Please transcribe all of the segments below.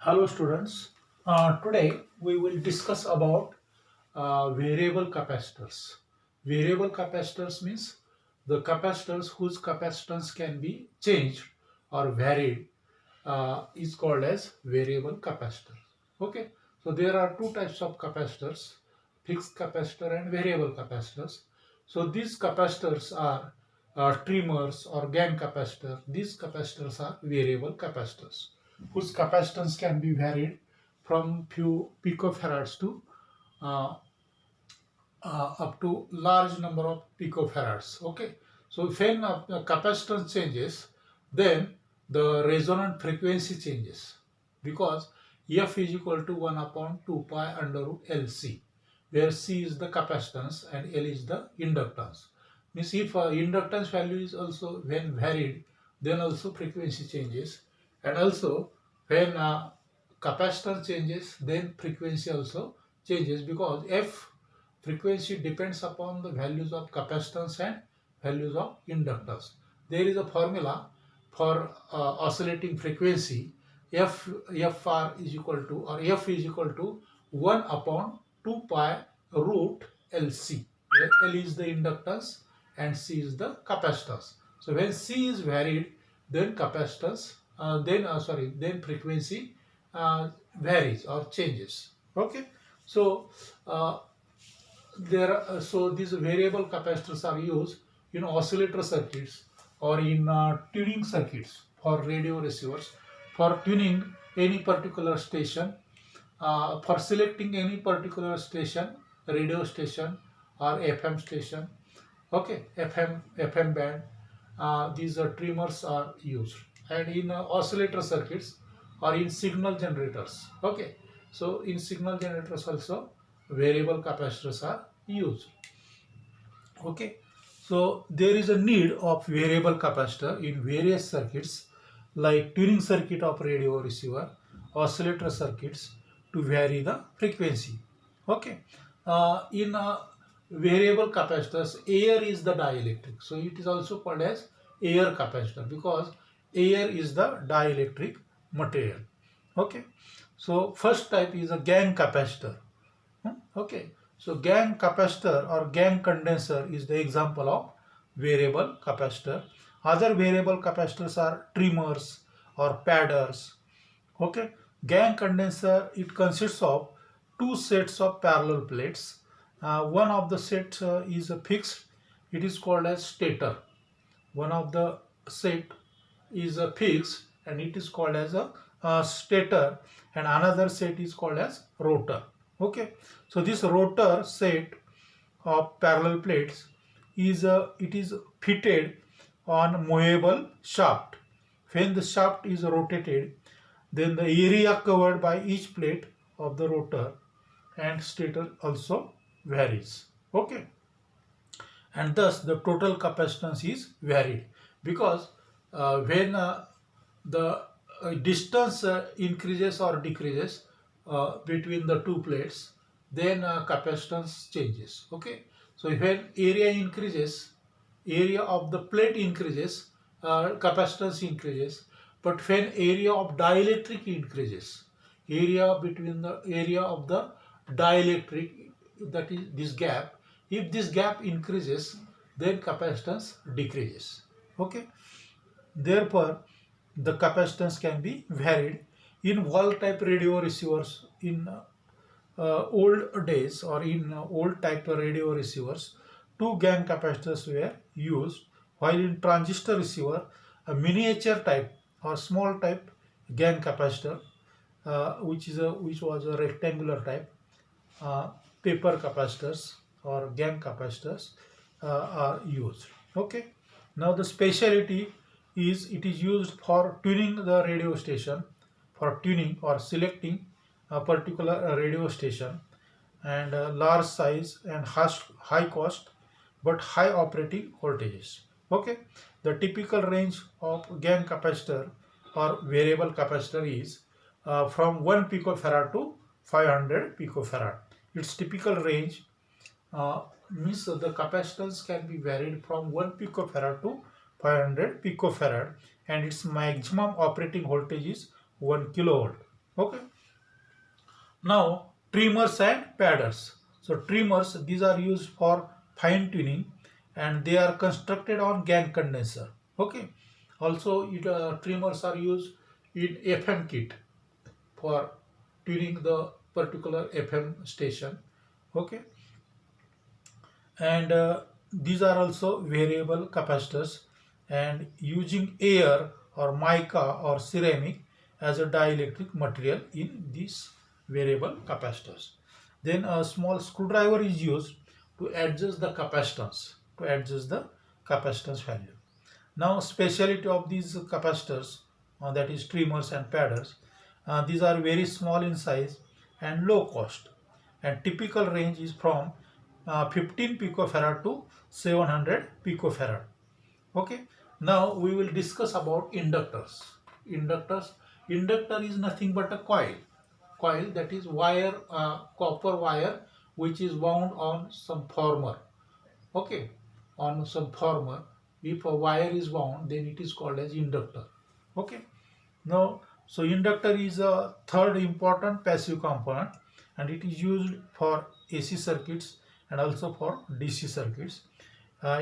Hello students. Today we will discuss about variable capacitors. Variable capacitors means the capacitors whose capacitance can be changed or varied is called as variable capacitor. Okay. So there are two types of capacitors, fixed capacitor and variable capacitors. So these capacitors are trimmers or gang capacitor. These capacitors are variable capacitors whose capacitance can be varied from few picofarads to uh, up to large number of picofarads. Okay, so when capacitance changes, then the resonant frequency changes because F is equal to 1 upon 2 pi under root LC, where C is the capacitance and L is the inductance. Means if inductance value is also when varied, then also frequency changes, and also when capacitance changes, then frequency also changes because F frequency depends upon the values of capacitance and values of inductance. There is a formula for oscillating frequency. Fr is equal to, or F is equal to 1 upon 2 pi root LC, where L is the inductance and C is the capacitance. So when C is varied, then capacitance, then frequency varies or changes. Okay, so uh, so these variable capacitors are used in oscillator circuits or in tuning circuits for radio receivers, for tuning any particular station, for selecting any particular station, radio station or FM station. Okay, FM band. These trimmers are used, and in oscillator circuits or in signal generators. Okay, so in signal generators also variable capacitors are used. Okay, so there is a need of variable capacitor in various circuits like tuning circuit of radio receiver, oscillator circuits to vary the frequency. Okay, in variable capacitors, air is the dielectric, so it is also called as air capacitor because air is the dielectric material. Okay, so first type is a gang capacitor. Okay, so gang capacitor or gang condenser is the example of variable capacitor. Other variable capacitors are trimmers or padders. Okay, gang condenser, it consists of two sets of parallel plates. One of the set is fixed, it is called as stator. One of the set is fixed and it is called as a stator, and another set is called as rotor. Okay, so this rotor set of parallel plates is it is fitted on movable shaft. When the shaft is rotated, then the area covered by each plate of the rotor and stator also varies. Okay, and thus the total capacitance is varied because when the distance increases or decreases between the two plates, then capacitance changes. Okay, so when area increases, area of the plate increases, capacitance increases, but when area of dielectric increases, area between the area of the dielectric, that is this gap, if this gap increases, then capacitance decreases. Okay, therefore the capacitance can be varied in wall type radio receivers. In old days or in old type radio receivers, two gang capacitors were used, while in transistor receiver a miniature type or small type gang capacitor, which was a rectangular type, paper capacitors or gang capacitors are used. Okay, now the speciality is it is used for tuning the radio station, for tuning or selecting a particular radio station, and large size and high cost but high operating voltages. Okay, the typical range of gang capacitor or variable capacitor is from 1 picofarad to 500 picofarad. Its typical range means the capacitance can be varied from 1 picofarad to 500 picofarad, and its maximum operating voltage is 1 kilovolt. Okay. Now trimmers and padders. So trimmers, these are used for fine tuning and they are constructed on GAN condenser. Okay. Also trimmers are used in FM kit for tuning the particular FM station. Okay. And these are also variable capacitors, and using air or mica or ceramic as a dielectric material in these variable capacitors. Then a small screwdriver is used to adjust the capacitance value. Now speciality of these capacitors, that is trimmers and padders, these are very small in size and low cost, and typical range is from 15 picofarad to 700 picofarad. Okay. Now we will discuss about inductors. Inductors. Inductor is nothing but a coil. Coil, that is wire, copper wire, which is wound on some former. Okay. On some former. If a wire is wound, then it is called as inductor. Okay. Now, so inductor is a third important passive component, and it is used for AC circuits and also for DC circuits.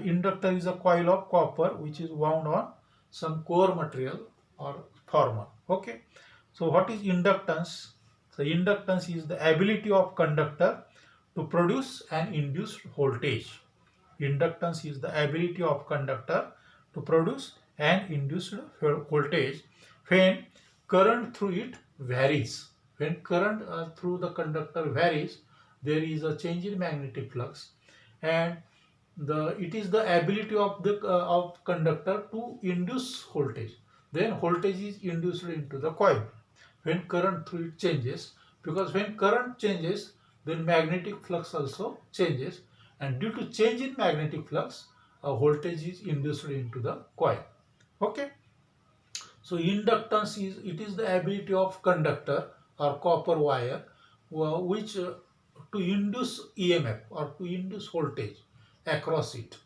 Inductor is a coil of copper which is wound on some core material or former. Okay. So what is inductance? So inductance is the ability of conductor to produce an induced voltage. Inductance is the ability of conductor to produce an induced voltage when current through it varies. When current through the conductor varies, there is a change in magnetic flux, and it is the ability of the of conductor to induce voltage. Then voltage is induced into the coil when current through it changes, because when current changes, then magnetic flux also changes, and due to change in magnetic flux, a voltage is induced into the coil. Okay. So inductance is the ability of conductor or copper wire which to induce EMF or to induce voltage across it.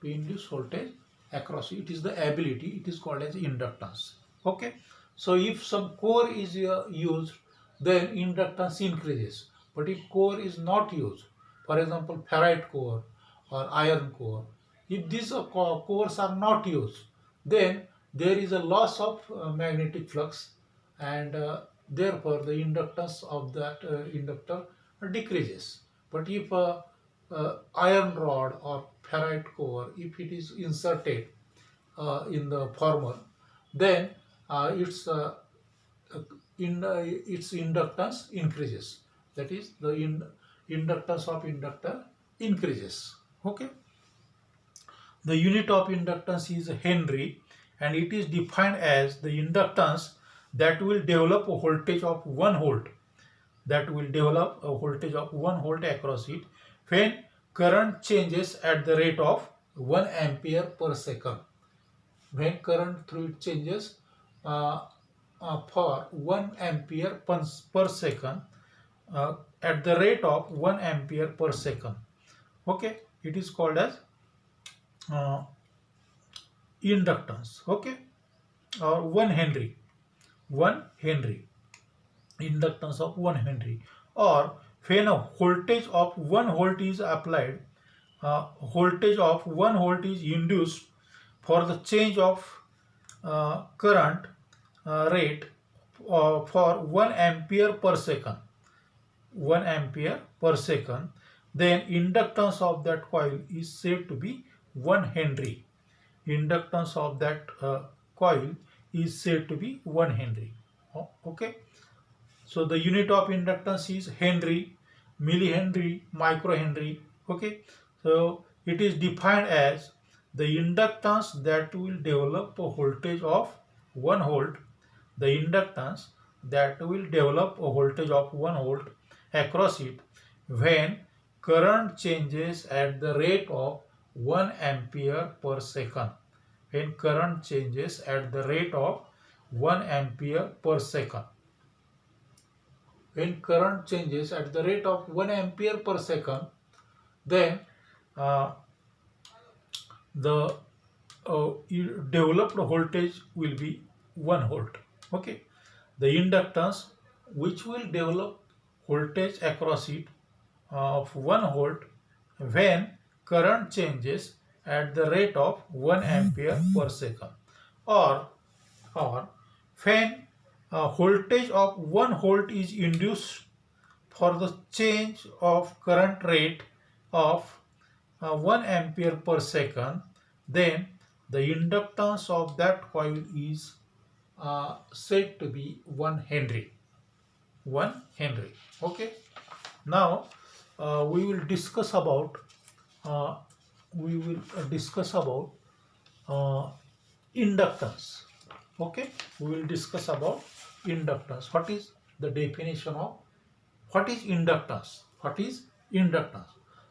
To induce voltage across it is the ability. It is called as inductance. Okay. So if some core is used, then inductance increases. But if core is not used, for example, ferrite core or iron core, if these cores are not used, then there is a loss of magnetic flux, and therefore the inductance of that inductor decreases. But if iron rod or ferrite core, if it is inserted in the former, then its inductance increases. That is, the inductance of inductor increases. Okay. The unit of inductance is Henry, and it is defined as the inductance that will develop a voltage of 1 volt, across it when current changes at the rate of 1 ampere per second. When current through it changes for 1 ampere per second, at the rate of 1 ampere per second. Okay. It is called as inductance. Okay. Or 1 Henry. Inductance of 1 Henry. Or when a voltage of 1 volt is applied, voltage of 1 volt is induced for the change of current rate for 1 ampere per second. 1 ampere per second, then inductance of that coil is said to be 1 Henry. Inductance of that coil is said to be 1 Henry. Okay. So the unit of inductance is Henry, millihenry, microhenry. Okay. So it is defined as the inductance that will develop a voltage of 1 volt. The inductance that will develop a voltage of 1 volt across it when current changes at the rate of 1 ampere per second. When current changes at the rate of 1 ampere per second. When current changes at the rate of 1 ampere per second, then the developed voltage will be 1 volt. Okay. The inductance which will develop voltage across it of 1 volt when current changes at the rate of 1 ampere per second, or or when a voltage of 1 volt is induced for the change of current rate of 1 ampere per second, then the inductance of that coil is said to be 1 Henry. 1 Henry. Okay. Now we will discuss about uh, uh, inductance. Okay, we will discuss about inductance. What is the definition of what is inductance? What is inductance?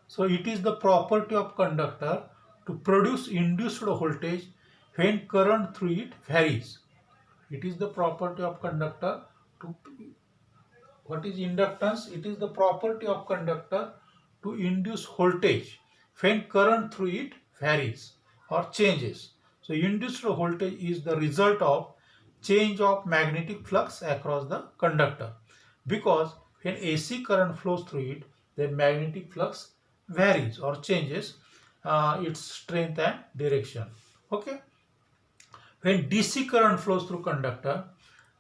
So it is the property of conductor to produce induced voltage when current through it varies. It is the property of conductor to what is inductance? It is the property of conductor to induce voltage when current through it varies or changes. So induced voltage is the result of change of magnetic flux across the conductor, because when AC current flows through it, then magnetic flux varies or changes its strength and direction. Okay. When DC current flows through conductor,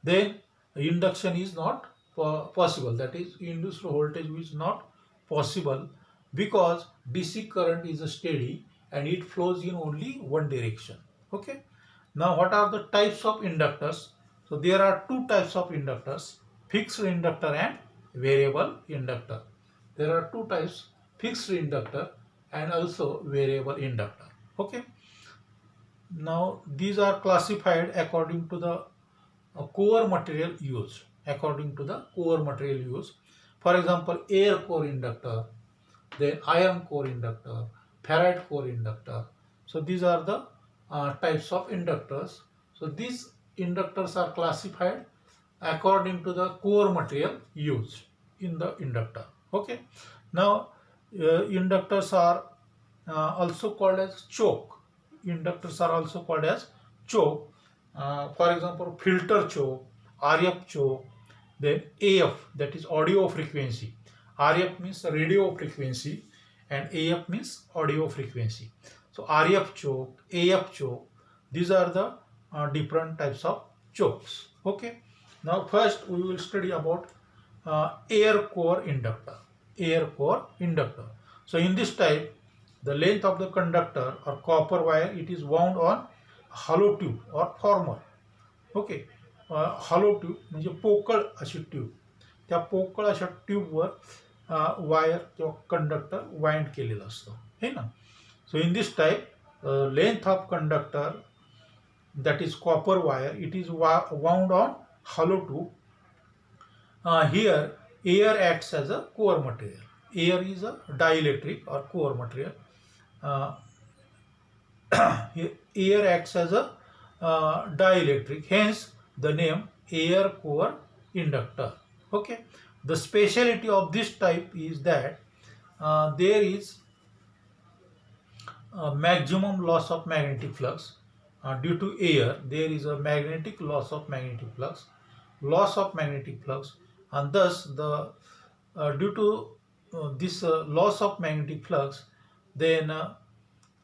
then induction is not possible. That is, induced voltage is not possible because DC current is steady and it flows in only one direction. Okay. Now, what are the types of inductors? So, there are two types of inductors: fixed inductor and variable inductor. There are two types: fixed inductor and also variable inductor. Okay. Now, these are classified according to the core material used. According to the core material used. For example, air core inductor, then iron core inductor, ferrite core inductor. So these are the types of inductors. So these inductors are classified according to the core material used in the inductor. Okay. Now inductors are also called as choke. Inductors are also called as choke. For example, filter choke, RF choke, then AF, that is audio frequency. RF means radio frequency and AF means audio frequency. So RF choke, AF choke, these are the different types of chokes. Okay. Now first we will study about air core inductor. Air core inductor. So in this type, the length of the conductor or copper wire, it is wound on hollow tube or former. Okay. Hollow tube म्हणजे पोकळ अशी tube, त्या पोकळ अशा ट्यूबवर wire किंवा conductor wind केलेलं असतं, हे ना. So in this type length of conductor that is copper wire, it is wound on hollow tube. Here air acts as a core material. Air is a dielectric or core material. Air acts as a dielectric, hence the name air core inductor. Okay. The speciality of this type is that there is a maximum loss of magnetic flux. Due to air, there is a magnetic loss of magnetic flux, and thus the due to this loss of magnetic flux, then a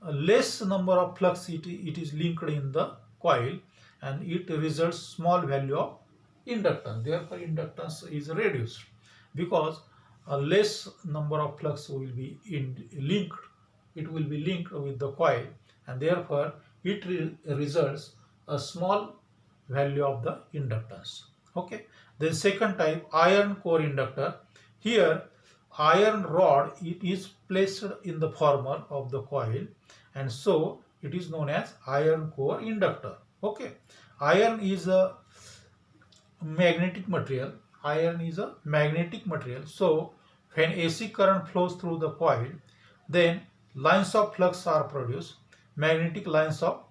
less number of flux it is linked in the coil, and it results small value of inductance. Therefore, inductance is reduced because a less number of flux will be linked. It will be linked with the coil, and therefore it results a small value of the inductance. Okay. Then second type, iron core inductor. Here iron rod, it is placed in the former of the coil, and so it is known as iron core inductor. Okay. Iron is a magnetic material. Iron is a magnetic material. So when AC current flows through the coil, then lines of flux are produced, magnetic lines of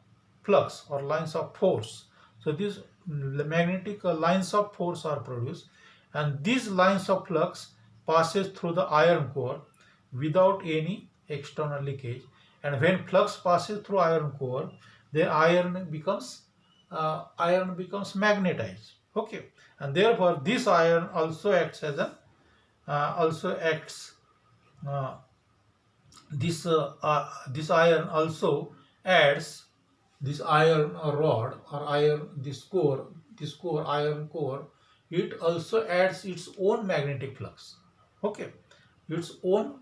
flux or lines of force. So these magnetic lines of force are produced, and these lines of flux passes through the iron core without any external leakage. And when flux passes through iron core, then iron becomes magnetized. Okay, and therefore this iron also acts as an also acts uh, this iron also adds this iron rod or iron this core iron core, it also adds its own magnetic flux. Okay, its own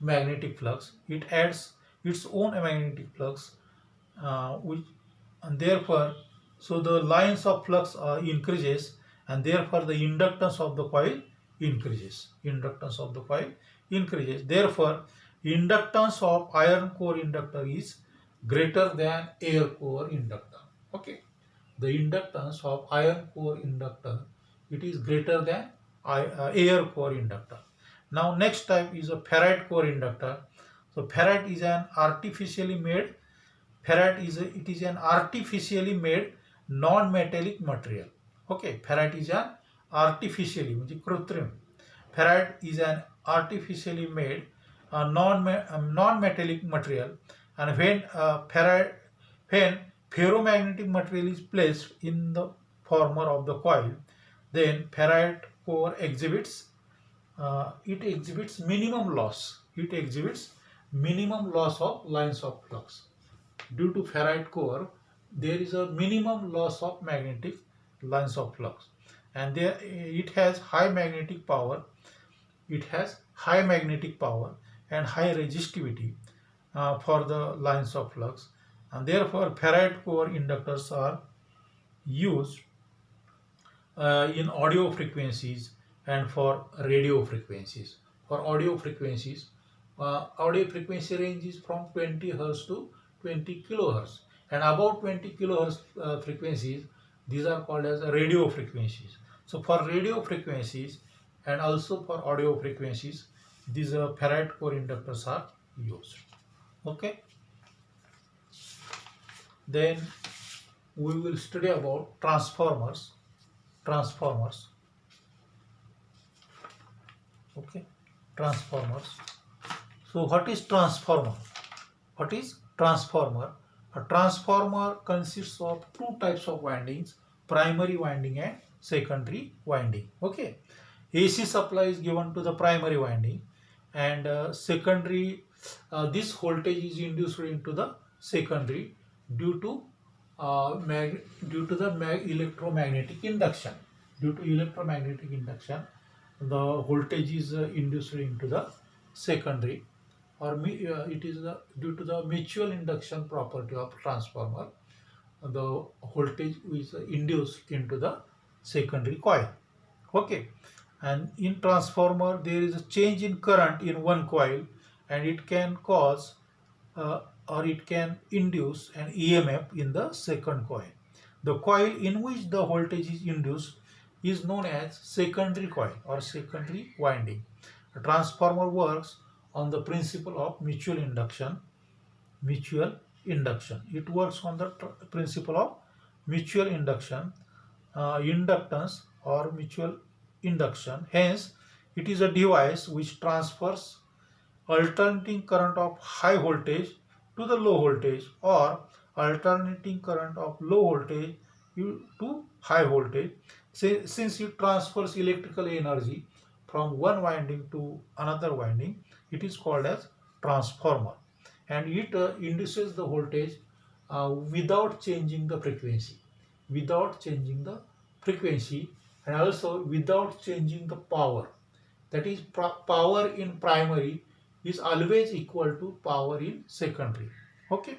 magnetic flux, it adds its own magnetic flux, which and therefore so the lines of flux increases, and therefore the inductance of the coil increases. Therefore inductance of iron core inductor is greater than air core inductor. Okay, the inductance of iron core inductor, it is greater than air core inductor. Now next type is a ferrite core inductor. So ferrite is an artificially made it is an artificially made non-metallic material. Okay, ferrite is an artificially म्हणजे कृत्रिम. Ferrite is an artificially made non-metallic material, and when ferromagnetic material is placed in the former of the coil, then ferrite core exhibits minimum loss. It exhibits minimum loss of lines of flux. Due to ferrite core, there is a minimum loss of magnetic lines of flux, and it has high magnetic power. It has high magnetic power and high resistivity for the lines of flux, and therefore ferrite core inductors are used in audio frequencies and for radio frequencies. For audio frequency range is from 20 Hz to 20 kilohertz, and above 20 kilohertz frequencies, these are called as radio frequencies. So for radio frequencies and also for audio frequencies, these ferrite core inductors are used. Okay, then we will study about transformers. Okay, transformers. So what is transformer? A transformer consists of two types of windings: primary winding and secondary winding. Okay, AC supply is given to the primary winding, and secondary this voltage is induced into the secondary due to electromagnetic induction. Due to electromagnetic induction, the voltage is induced into the secondary, or it is due to the mutual induction property of transformer. The voltage is induced into the secondary coil. Okay, and in transformer there is a change in current in one coil, and it can cause or it can induce an EMF in the second coil. The coil in which the voltage is induced is known as secondary coil or secondary winding. A transformer works on the principle of mutual induction. It works on the principle of mutual induction, inductance or mutual induction. Hence, it is a device which transfers alternating current of high voltage to the low voltage, or alternating current of low voltage to high voltage. Since it transfers electrical energy from one winding to another winding, it is called as transformer, and it induces the voltage without changing the frequency, and also without changing the power. That is, power in primary is always equal to power in secondary. Okay,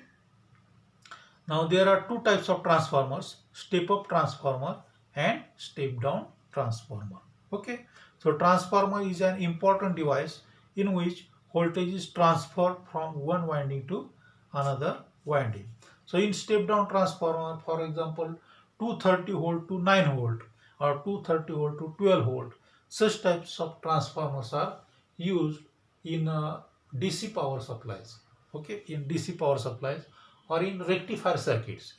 now there are two types of transformers: step up transformer and step down transformer. Okay, so transformer is an important device in which voltage is transferred from one winding to another winding. So in step down transformer, for example, 230 volt to 9 volt or 230 volt to 12 volt, such types of transformers are used in DC power supplies. Okay, in DC power supplies or in rectifier circuits.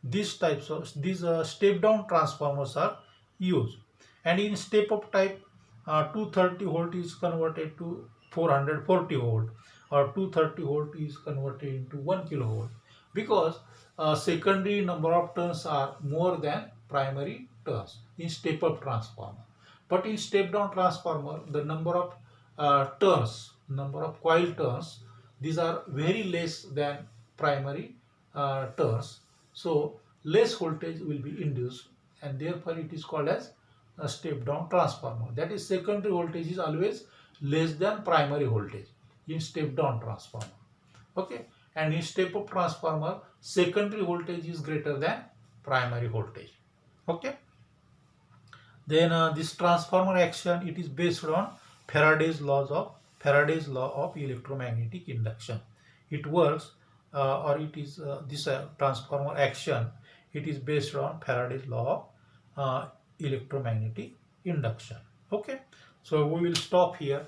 These step down transformers are used, and in step up type, 230 volt is converted to 440 volt, or 230 volt is converted into 1 kilovolt, because secondary number of turns are more than primary turns in step-up transformer. But in step-down transformer, the number of number of coil turns, these are very less than primary turns. So less voltage will be induced, and therefore it is called as a step-down transformer. That is, secondary voltage is always less than primary voltage in step-down transformer. Okay, and in step-up transformer, secondary voltage is greater than primary voltage. Okay, then this transformer action, it is based on Faraday's law of electromagnetic induction. It works, or it is this transformer action, it is based on Faraday's law of electromagnetic induction. Okay, so we will stop here.